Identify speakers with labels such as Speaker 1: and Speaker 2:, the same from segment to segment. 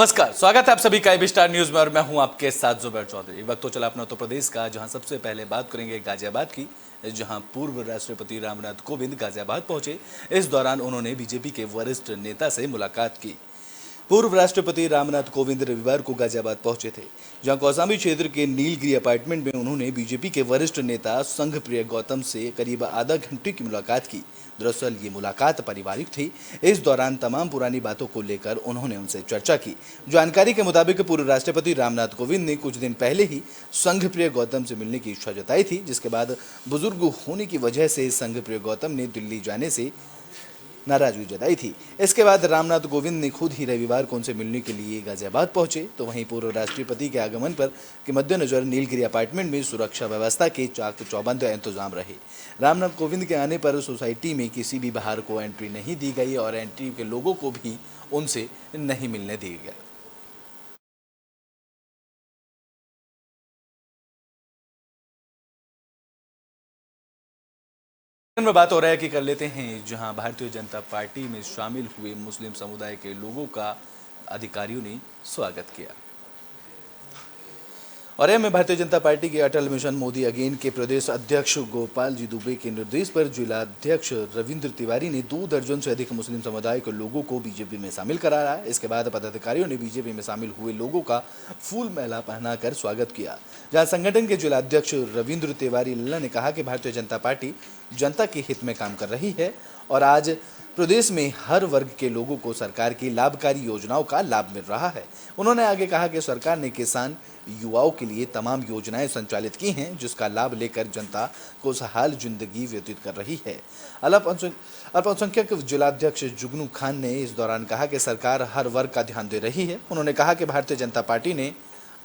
Speaker 1: नमस्कार, स्वागत है आप सभी का स्टार न्यूज में और मैं हूं आपके साथ जुबैर चौधरी। वक्त तो चला अपना उत्तर प्रदेश का, जहां सबसे पहले बात करेंगे गाजियाबाद की, जहां पूर्व राष्ट्रपति रामनाथ कोविंद गाजियाबाद पहुंचे। इस दौरान उन्होंने बीजेपी के वरिष्ठ नेता से मुलाकात की। पूर्व राष्ट्रपति रामनाथ कोविंद रविवार को गाजियाबाद पहुंचे थे, जहां कौसाम्बी क्षेत्र के नीलगिरी अपार्टमेंट में उन्होंने बीजेपी के वरिष्ठ नेता संघप्रिय गौतम से करीब आधा घंटे की मुलाकात की। दरअसल ये मुलाकात पारिवारिक थी। इस दौरान तमाम पुरानी बातों को लेकर उन्होंने उनसे चर्चा की। जानकारी के मुताबिक पूर्व राष्ट्रपति रामनाथ कोविंद ने कुछ दिन पहले ही संघप्रिय गौतम से मिलने की इच्छा जताई थी, जिसके बाद बुजुर्ग होने की वजह से संघप्रिय गौतम ने दिल्ली जाने से नाराजगी जताई थी। इसके बाद रामनाथ कोविंद ने खुद ही रविवार को उनसे मिलने के लिए गाजियाबाद पहुंचे। तो वहीं पूर्व राष्ट्रपति के आगमन पर के मद्देनजर नीलगिरी अपार्टमेंट में सुरक्षा व्यवस्था के चाक चौबंद इंतजाम रहे। रामनाथ कोविंद के आने पर सोसाइटी में किसी भी बाहर को एंट्री नहीं दी गई और एंट्री के लोगों को भी उनसे नहीं मिलने दिया गया। में बात हो रहा है कि कर लेते हैं, जहां भारतीय जनता पार्टी में शामिल हुए मुस्लिम समुदाय के लोगों का अधिकारियों ने स्वागत किया। और में भारतीय जनता पार्टी के अटल मिशन मोदी अगेन के प्रदेश अध्यक्ष गोपाल जी दुबे के निर्देश पर जिलाध्यक्ष रविंद्र तिवारी ने 2 दर्जन से अधिक मुस्लिम समुदाय के लोगों को बीजेपी में शामिल कराया। इसके बाद पदाधिकारियों ने बीजेपी में शामिल हुए लोगों का फूल माला पहनाकर स्वागत किया, जहां संगठन के जिलाध्यक्ष रविंद्र तिवारी लल्ला ने कहा कि भारतीय जनता पार्टी जनता के हित में काम कर रही है और आज प्रदेश में हर वर्ग के लोगों को सरकार की लाभकारी योजनाओं का लाभ मिल रहा है। उन्होंने आगे कहा कि सरकार ने किसान युवाओं के लिए तमाम योजनाएं संचालित की हैं, जिसका लाभ लेकर जनता खुशहाल जिंदगी व्यतीत कर रही है। अल्पसंख्यक जिलाध्यक्ष जुगनू खान ने इस दौरान कहा कि सरकार हर वर्ग का ध्यान दे रही है। उन्होंने कहा कि भारतीय जनता पार्टी ने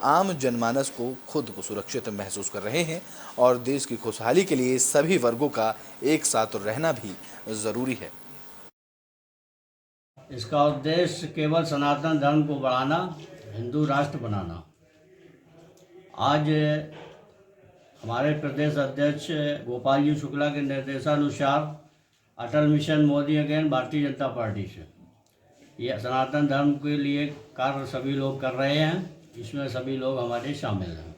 Speaker 1: आम जनमानस को खुद को सुरक्षित महसूस कर रहे हैं और देश की खुशहाली के लिए सभी वर्गों का एक साथ रहना भी जरूरी है।
Speaker 2: इसका उद्देश्य केवल सनातन धर्म को बढ़ाना, हिंदू राष्ट्र बनाना। आज हमारे प्रदेश अध्यक्ष गोपाल जी शुक्ला के निर्देशानुसार अटल mission Modi again Bharatiya Janata party से ये सनातन धर्म के लिए कार्य सभी लोग कर रहे हैं। इसमें सभी लोग हमारे शामिल हैं।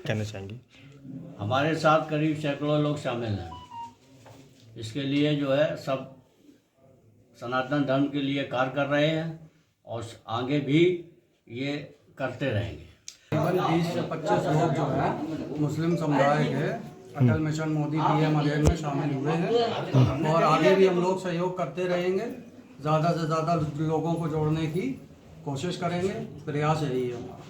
Speaker 3: कहना चाहेंगे?
Speaker 2: हमारे साथ करीब सैकड़ों लोग शामिल हैं। इसके लिए जो है सब सनातन धर्म के लिए कार्य कर रहे हैं और आगे भी ये करते रहेंगे।
Speaker 4: करीबन 20 से 25 लोग जो है मुस्लिम समुदाय के अटल मिशन मोदी पीएम अगेन में शामिल हुए हैं और आगे भी हम लोग सहयोग करते रहेंगे। ज़्यादा से ज़्यादा लोगों को जोड़ने की कोशिश करेंगे, प्रयास यही है हमारा।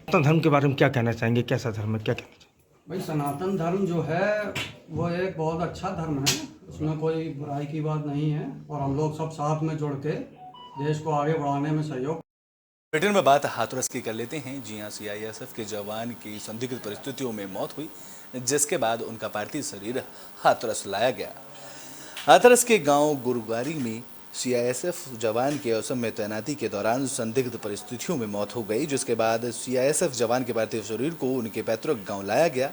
Speaker 3: सनातन धर्म के बारे में क्या कहना चाहेंगे? कैसा धर्म है, क्या कहना चाहेंगे?
Speaker 4: भाई सनातन धर्म जो है वो एक बहुत अच्छा धर्म है, उसमें कोई बुराई की बात नहीं है और हम लोग सब साथ में जुड़ के देश को आगे बढ़ाने में सहयोग।
Speaker 1: ब्रिटेन में बात हाथरस की कर लेते हैं। जी हां, सीआईएसएफ के जवान की संदिग्ध परिस्थितियों में मौत हुई, जिसके बाद उनका पार्थिव शरीर हाथरस लाया गया। हाथरस के गांव गुरुगारी में सीआईएसएफ जवान के असम में तैनाती के दौरान संदिग्ध परिस्थितियों में मौत हो गई, जिसके बाद सीआईएसएफ जवान के पार्थिव शरीर को उनके पैतृक गांव लाया गया,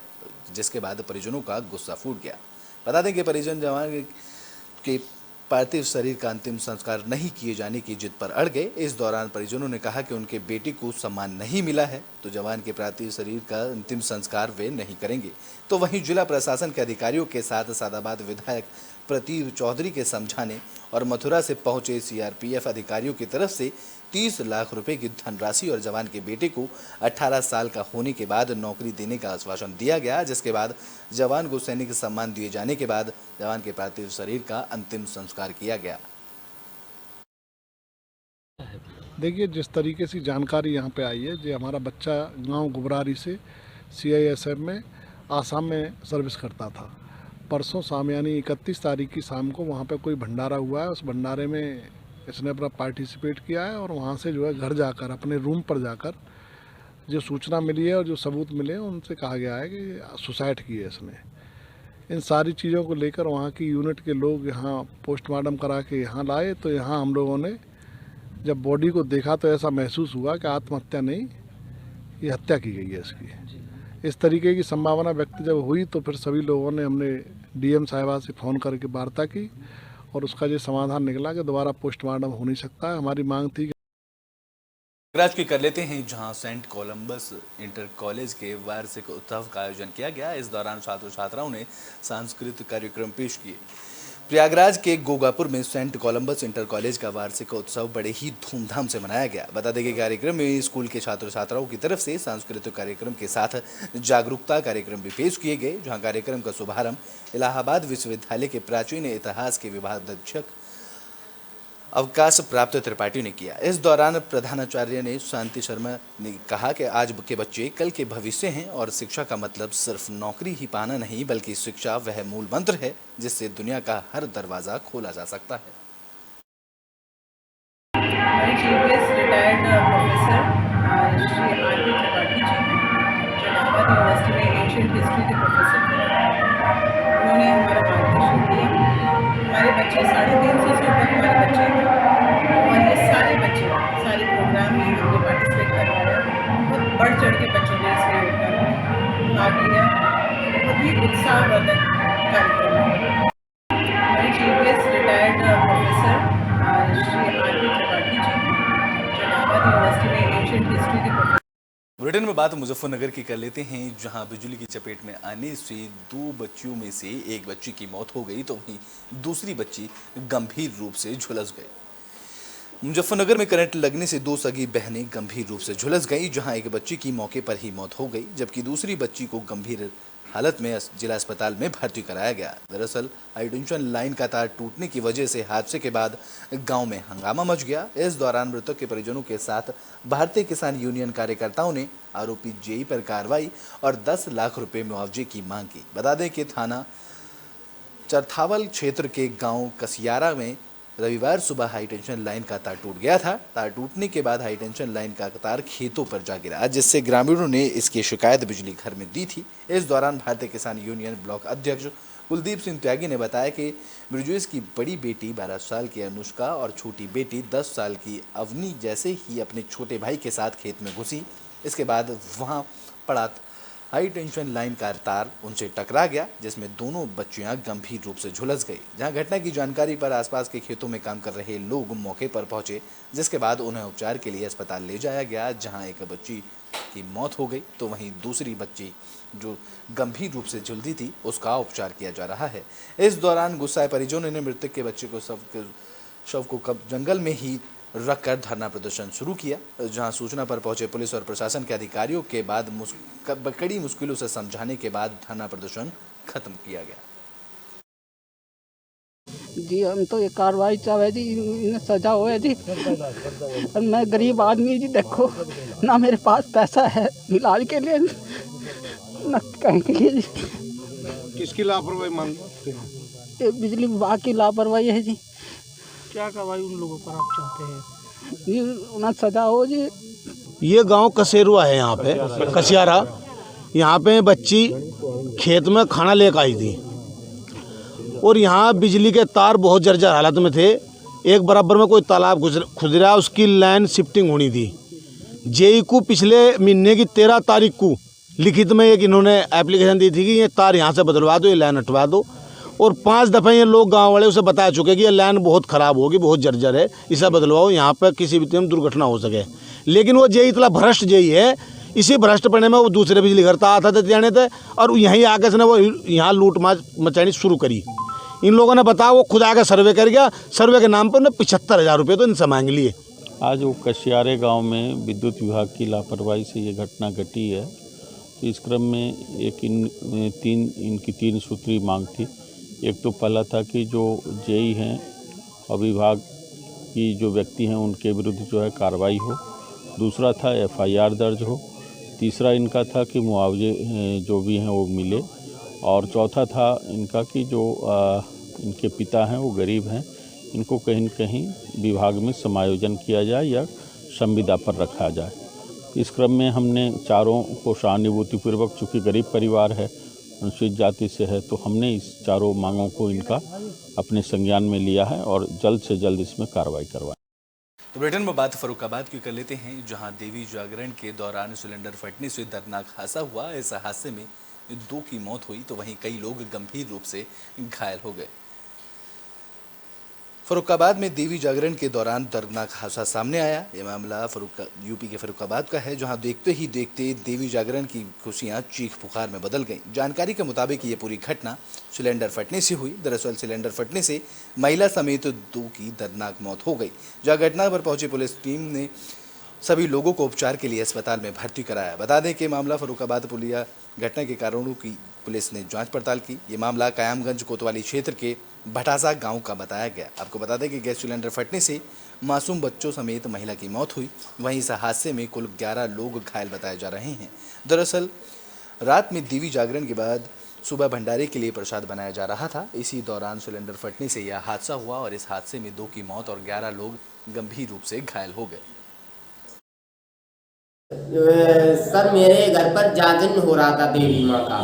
Speaker 1: जिसके बाद परिजनों का गुस्सा फूट गया। बता दें कि परिजन जवान के पार्थिव शरीर का अंतिम संस्कार नहीं किए जाने की जिद पर अड़ गए। इस दौरान परिजनों ने कहा कि उनके बेटे को सम्मान नहीं मिला है, तो जवान के पार्थिव शरीर का अंतिम संस्कार वे नहीं करेंगे। तो वहीं जिला प्रशासन के अधिकारियों के साथ सादाबाद विधायक प्रतीव चौधरी के समझाने और मथुरा से पहुंचे सीआरपीएफ अधिकारियों की तरफ से 30 लाख रुपए की धनराशि और जवान के बेटे को 18 साल का होने के बाद नौकरी देने का आश्वासन दिया गया, जिसके बाद जवान को सैनिक सम्मान दिए जाने के बाद जवान के पार्थिव शरीर का अंतिम संस्कार किया गया।
Speaker 5: देखिए, जिस तरीके से जानकारी यहाँ पे आई है, जो हमारा बच्चा गांव गुबरारी से सीआईएसएफ में आसाम में सर्विस करता था। परसों शाम यानी 31 तारीख की शाम को वहाँ पे कोई भंडारा हुआ है। उस भंडारे में इसने अपना पार्टिसिपेट किया है और वहाँ से जो है घर जाकर अपने रूम पर जाकर जो सूचना मिली है और जो सबूत मिले हैं उनसे कहा गया है कि सुसाइड की है इसने। इन सारी चीज़ों को लेकर वहाँ की यूनिट के लोग यहाँ पोस्टमार्टम करा के यहाँ लाए, तो यहाँ हम लोगों ने जब बॉडी को देखा तो ऐसा महसूस हुआ कि आत्महत्या नहीं, ये हत्या की गई है इसकी। इस तरीके की संभावना व्यक्त जब हुई तो फिर सभी लोगों ने हमने डीएम साहिबा से फ़ोन करके वार्ता की और उसका ये समाधान निकला कि दोबारा पोस्टमार्टम हो नहीं सकता है। हमारी मांग थी कि
Speaker 1: प्रयागराज की कर लेते हैं, जहां सेंट कोलंबस इंटर कॉलेज के वार्षिक उत्सव का आयोजन किया गया। इस दौरान छात्र छात्राओं ने सांस्कृतिक कार्यक्रम पेश किए। प्रयागराज के गोगापुर में सेंट कोलंबस इंटर कॉलेज का वार्षिक उत्सव बड़े ही धूमधाम से मनाया गया। बता दें कि कार्यक्रम में स्कूल के छात्र छात्राओं की तरफ से सांस्कृतिक कार्यक्रम के साथ जागरूकता कार्यक्रम भी पेश किए गए, जहां कार्यक्रम का शुभारंभ इलाहाबाद विश्वविद्यालय के प्राचीन इतिहास के विभागाध्यक्ष अवकाश प्राप्त त्रिपाठी ने किया। इस दौरान प्रधानाचार्य ने शांति शर्मा ने कहा कि आज के बच्चे कल के भविष्य हैं और शिक्षा का मतलब सिर्फ नौकरी ही पाना नहीं, बल्कि शिक्षा वह मूल मंत्र है जिससे दुनिया का हर दरवाजा खोला जा सकता है।
Speaker 6: हमारे chief guest retired professor Shri R P. Tripathi ji हैं, जो इलाहाबाद यूनिवर्सिटी में एंशिएंट हिस्ट्री के प्रोफेसर थे। उन्होंने हमारा मार्गदर्शन किया। हमारे बच्चे 350 से ऊपर हमारे बच्चे हैं और ये सारे बच्चे सारे प्रोग्राम में हमने पार्टिसिपेट करवाया। बहुत बढ़ चढ़ के बच्चों ने इसमें भाग लिया। बहुत ही उत्साहवर्धक कार्यक्रम है। हमारे chief guest retired professor Shri R P. Tripathi ji हैं, जो इलाहाबाद यूनिवर्सिटी में एंशिएंट हिस्ट्री के प्रोफेसर।
Speaker 1: बुलेटिन में बात मुजफ्फरनगर की कर लेते हैं, जहां बिजली की चपेट में आने से 2 बच्चियों में से एक बच्ची की मौत हो गई तो वहीं दूसरी बच्ची गंभीर रूप से झुलस गई। मुजफ्फरनगर में करंट लगने से 2 सगी बहनें गंभीर रूप से झुलस गई, जहां एक बच्ची की मौके पर ही मौत हो गई, जबकि दूसरी बच्ची को गंभीर हालत में जिला अस्पताल में भर्ती कराया गया। दरअसल हाईटेंशन लाइन का तार टूटने की वजह से हादसे के बाद गांव में हंगामा मच गया। इस दौरान मृतक के परिजनों के साथ भारतीय किसान यूनियन कार्यकर्ताओं ने आरोपी जेई पर कार्रवाई और 10 लाख रुपए मुआवजे की मांग की। बता दें कि थाना चरथावल क्षेत्र के गांव कसियारा में रविवार सुबह हाईटेंशन लाइन का तार टूट गया था। तार टूटने के बाद हाईटेंशन लाइन का तार खेतों पर जा गिरा, जिससे ग्रामीणों ने इसकी शिकायत बिजली घर में दी थी। इस दौरान भारतीय किसान यूनियन ब्लॉक अध्यक्ष कुलदीप सिंह त्यागी ने बताया कि ब्रिजेश की बड़ी बेटी 12 साल की अनुष्का और छोटी बेटी 10 साल की अवनी जैसे ही अपने छोटे भाई के साथ खेत में घुसी। इसके बाद वहां पड़ा हाई टेंशन लाइन का तार उनसे टकरा गया, जिसमें दोनों बच्चियां गंभीर रूप से झुलस गई। जहां घटना की जानकारी पर आसपास के खेतों में काम कर रहे लोग मौके पर पहुंचे, जिसके बाद उन्हें उपचार के लिए अस्पताल ले जाया गया, जहां एक बच्ची की मौत हो गई तो वहीं दूसरी बच्ची जो गंभीर रूप से झुलसी थी उसका उपचार किया जा रहा है। इस दौरान गुस्साए परिजनों ने मृतक के बच्चे को शव को जंगल में ही रखकर धरना प्रदर्शन शुरू किया, जहां सूचना पर पहुंचे पुलिस और प्रशासन के अधिकारियों के बाद कड़ी मुश्किलों से समझाने के बाद धरना प्रदर्शन खत्म किया गया।
Speaker 7: जी हम तो ये कार्रवाई चाहे जी, इन्हें सजा हुआ जी। मैं गरीब आदमी जी, देखो ना मेरे पास पैसा है इलाज के लिए न कहीं के लिए जी।
Speaker 5: किसकी लापरवाही मांगते हैं?
Speaker 7: ये बिजली विभाग की लापरवाही है जी।
Speaker 8: क्या कार्रवाई उन लोगों पर आप चाहते हैं?
Speaker 7: जी उन्हें सजा हो जी।
Speaker 9: ये गांव कसेरुआ है, यहाँ पे कसियारा। यहाँ पे बच्ची खेत में खाना लेकर आई थी और यहाँ बिजली के तार बहुत जर्जर हालत में थे। एक बराबर में कोई तालाब खुदरा, उसकी लाइन शिफ्टिंग होनी थी। जेई को पिछले महीने की 13 तारीख को लिखित में एक इन्होंने एप्लीकेशन दी थी कि ये तार यहाँ से बदलवा दो, ये लाइन हटवा दो। और 5 दफ़े ये लोग गांव वाले उसे बता चुके कि ये लाइन बहुत ख़राब होगी, बहुत जर्जर है, इसे बदलवाओ, यहाँ पर किसी भी टाइम दुर्घटना हो सके। लेकिन वो जेई इतना भ्रष्ट जेई है, इसी भ्रष्ट पड़ने में वो दूसरे बिजली घर आता था जाने थे और यहीं आके से वो यहाँ लूट मचानी शुरू करी। इन लोगों ने बताया वो खुद आके सर्वे कर गया, सर्वे के नाम पर उन्हें 75,000 रुपये तो इनसे मांग लिए।
Speaker 10: आज वो कसियारे गांव में विद्युत विभाग की लापरवाही से ये घटना घटी है। तो इस क्रम में इनकी 3 सूत्री मांग थी। एक तो पहला था कि जो जेई हैं और विभाग की जो व्यक्ति हैं उनके विरुद्ध जो है कार्रवाई हो। दूसरा था FIR दर्ज हो। तीसरा इनका था कि मुआवजे जो भी हैं वो मिले। और चौथा था इनका कि जो इनके पिता हैं वो गरीब हैं, इनको कहीं न कहीं विभाग में समायोजन किया जाए या संविदा पर रखा जाए। इस क्रम में हमने चारों को सहानुभूतिपूर्वक, चूँकि गरीब परिवार है, अनुसूचित जाति से है, तो हमने इस चारों मांगों को इनका अपने संज्ञान में लिया है और जल्द से जल्द इसमें कार्रवाई करवाएं।
Speaker 1: तो ब्रिटेन में बात फर्रुखाबाद की कर लेते हैं, जहां देवी जागरण के दौरान सिलेंडर फटने से दर्दनाक हादसा हुआ। इस हादसे में 2 की मौत हुई तो वहीं कई लोग गंभीर रूप से घायल हो गए। फर्रुखाबाद में देवी जागरण के दौरान दर्दनाक हादसा सामने आया। ये मामला यूपी के फर्रुखाबाद का है, जहां देखते ही देखते देवी जागरण की खुशियां चीख पुकार में बदल गईं। जानकारी के मुताबिक ये पूरी घटना सिलेंडर फटने से हुई। दरअसल सिलेंडर फटने से महिला समेत 2 की दर्दनाक मौत हो गई। जहां घटना पर पहुंची पुलिस टीम ने सभी लोगों को उपचार के लिए अस्पताल में भर्ती कराया। बता दें कि मामला फर्रुखाबाद पुलिया घटना के कारणों की पुलिस ने जांच पड़ताल की। ये मामला कयामगंज कोतवाली क्षेत्र के भटासा गांव का बताया गया। आपको बता दें कि गैस सिलेंडर फटने से मासूम बच्चों समेत महिला की मौत हुई। वहीं इस हादसे में कुल 11 लोग घायल बताए जा रहे हैं। दरअसल रात में देवी जागरण के बाद सुबह भंडारे के लिए प्रसाद बनाया जा रहा था। इसी दौरान सिलेंडर फटने से यह हादसा हुआ और इस हादसे में 2 की मौत और 11 लोग गंभीर रूप से घायल हो गए।
Speaker 11: सर मेरे घर पर जागरण हो रहा था देवी माँ का,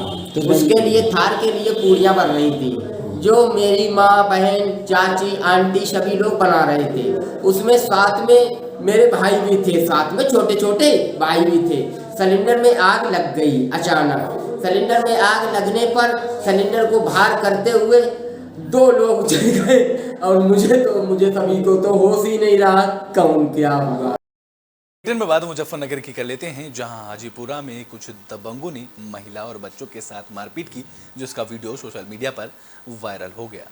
Speaker 11: उसके लिए थार के लिए पूड़ियाँ बन रही थी, जो मेरी माँ, बहन, चाची, आंटी सभी लोग बना रहे थे। उसमें साथ में मेरे भाई भी थे, साथ में छोटे छोटे भाई भी थे। सिलेंडर में आग लग गई अचानक। सिलेंडर में आग लगने पर सिलेंडर को बाहर करते हुए 2 लोग जल गए और मुझे सभी को तो होश ही नहीं रहा कौन क्या हुआ।
Speaker 1: में बात मुजफ्फरनगर की कर लेते हैं, जहां हाजीपुरा में कुछ दबंगों ने महिला और बच्चों के साथ मारपीट की, जिसका वीडियो सोशल मीडिया पर वायरल हो गया।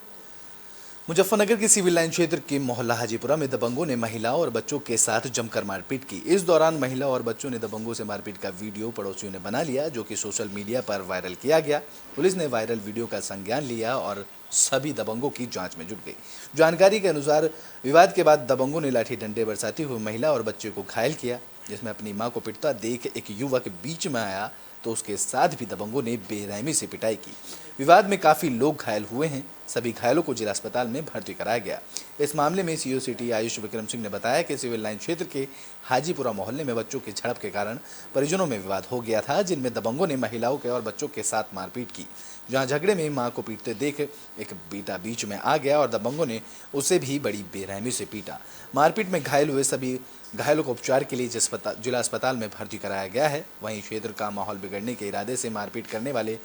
Speaker 1: मुजफ्फरनगर के सिविल लाइन क्षेत्र के मोहल्ला हाजीपुरा में दबंगों ने महिला और बच्चों के साथ जमकर मारपीट की। इस दौरान महिला और बच्चों ने दबंगों से मारपीट का वीडियो पड़ोसियों ने बना लिया, जो कि सोशल मीडिया पर वायरल किया गया। पुलिस ने वायरल वीडियो का संज्ञान लिया और सभी दबंगों की जांच में जुट गई। जानकारी के अनुसार विवाद के बाद दबंगों ने लाठी डंडे बरसाते हुए महिला और बच्चे को घायल किया, जिसमें अपनी मां को पिटता देख एक युवक बीच में आया तो उसके साथ भी दबंगों ने बेरहमी से पिटाई की। विवाद में काफी लोग घायल हुए हैं। सभी घायलों को जिला अस्पताल में भर्ती कराया गया। इस मामले में सीओ सिटी आयुष विक्रम सिंह ने बताया कि सिविल लाइन क्षेत्र के हाजीपुरा मोहल्ले में बच्चों की झड़प के कारण परिजनों में विवाद हो गया था, जिनमें दबंगों ने महिलाओं के और बच्चों के साथ मारपीट की। जहां झगड़े में मां को पीटते देख एक बेटा बीच में आ गया और दबंगों ने उसे भी बड़ी बेरहमी से पीटा। मारपीट में घायल हुए सभी घायलों को उपचार के लिए जिला अस्पताल में भर्ती कराया गया है। वहीं क्षेत्र का माहौल बिगड़ने के इरादे से मारपीट करने वाले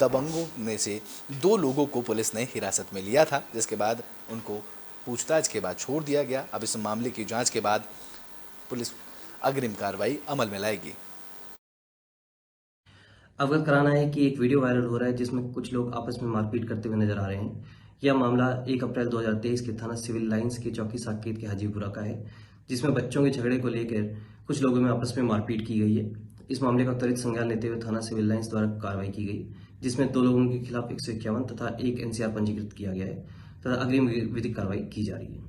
Speaker 1: दबंगों में से 2 लोगों को पुलिस ने हिरासत में लिया था, जिसके बाद उनको पूछताछ के बाद छोड़ दिया गया। अब इस मामले की जांच के बाद पुलिस अग्रिम कार्रवाई अमल में लाएगी।
Speaker 12: अवगत कराना है कि एक वीडियो वायरल हो रहा है जिसमें कुछ लोग आपस में मारपीट करते हुए नजर आ रहे हैं। यह मामला 1 अप्रैल 2023 के थाना सिविल लाइंस के चौकी साकेत के हाजीपुरा का है, जिसमें बच्चों के झगड़े को लेकर कुछ लोगों में आपस में मारपीट की गई है। इस मामले का त्वरित संज्ञान लेते हुए थाना सिविल लाइंस द्वारा कार्रवाई की गई, जिसमें 2 लोगों के खिलाफ 151 तथा 1 NCR पंजीकृत किया गया है तथा अग्रिम विधिक कार्रवाई की जा रही है।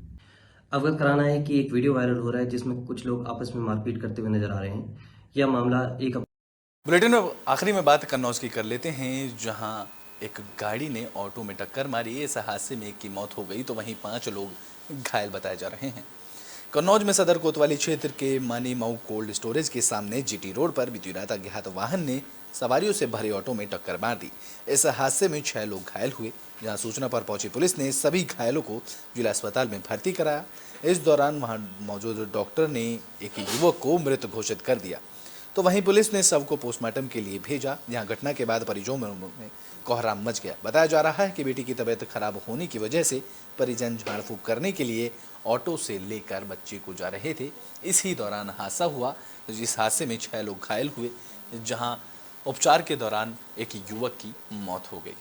Speaker 12: अवगत कराना है कि एक वीडियो वायरल हो रहा है जिसमें कुछ लोग आपस में मारपीट करते हुए नजर आ रहे हैं। यह मामला 1
Speaker 1: बुलेटिन में आखिरी में बात कन्नौज की कर लेते हैं, जहां एक गाड़ी ने ऑटो में टक्कर मारी। इस हादसे में 1 की मौत हो गई तो वहीं 5 लोग घायल बताए जा रहे हैं। कन्नौज में सदर कोतवाली क्षेत्र के मानी मऊ कोल्ड स्टोरेज के सामने जीटी रोड पर बीती रात अज्ञात वाहन ने सवारियों से भरे ऑटो में टक्कर मार दी। इस हादसे में 6 लोग घायल हुए। जहां सूचना पर पहुंची पुलिस ने सभी घायलों को जिला अस्पताल में भर्ती कराया। इस दौरान वहां मौजूद डॉक्टर ने एक युवक को मृत घोषित कर दिया, तो वहीं पुलिस ने शव को पोस्टमार्टम के लिए भेजा। जहां घटना के बाद परिजनों में कोहराम मच गया। बताया जा रहा है कि बेटी की तबीयत खराब होने की वजह से परिजन झाड़ फूंक करने के लिए ऑटो से लेकर बच्चे को जा रहे थे। इसी दौरान हादसा हुआ। इस हादसे में 6 लोग घायल हुए, जहां उपचार के दौरान एक युवक की मौत हो गई।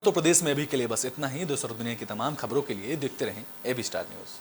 Speaker 1: तो प्रदेश में अभी के लिए बस इतना ही। देश और दुनिया की तमाम खबरों के लिए देखते रहें AB स्टार न्यूज़।